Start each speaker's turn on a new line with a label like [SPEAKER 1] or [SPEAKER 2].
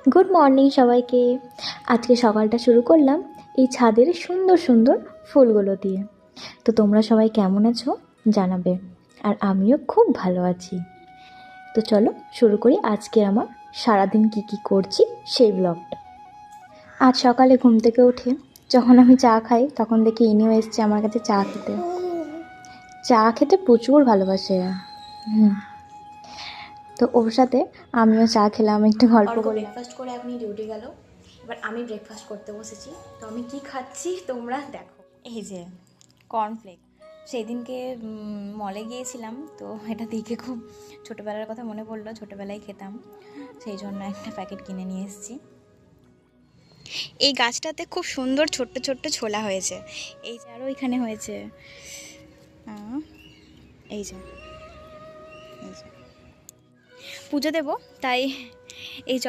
[SPEAKER 1] Good morning সবাইকে। আজকে সকালটা শুরু করলাম এই ছাদের সুন্দর সুন্দর ফুলগুলো দিয়ে। তো তোমরা সবাই কেমন আছো জানাবে, আর আমিও খুব ভালো আছি। তো চলো শুরু করি আজকে আমার সারাদিন কি করছি সেই ব্লগটা। আজ সকালে ঘুম থেকে উঠে যখন আমি চা খাই তখন দেখি ইনিও এসছে আমার কাছে চা খেতে। চা খেতে প্রচুর ভালোবাসে। তো ওর সাথে আমিও চা খেলাম, একটু গল্প করে। ব্রেকফাস্ট করে এখনই ডিউটি গেল, এবার আমি ব্রেকফাস্ট করতে বসেছি। তো আমি কি খাচ্ছি তোমরা দেখো। এই যে কর্নফ্লেক, সেই দিনকে মলে গিয়েছিলাম, তো এটা দেখে খুব ছোটোবেলার কথা মনে পড়লো। ছোটোবেলায় খেতাম, সেই জন্য একটা প্যাকেট কিনে নিয়ে এসেছি। এই গাছটাতে খুব সুন্দর ছোট্ট ছোট্ট ছোলা হয়েছে। এই যে আরও এখানে হয়েছে, এই যে পুজো দেবো তাই এই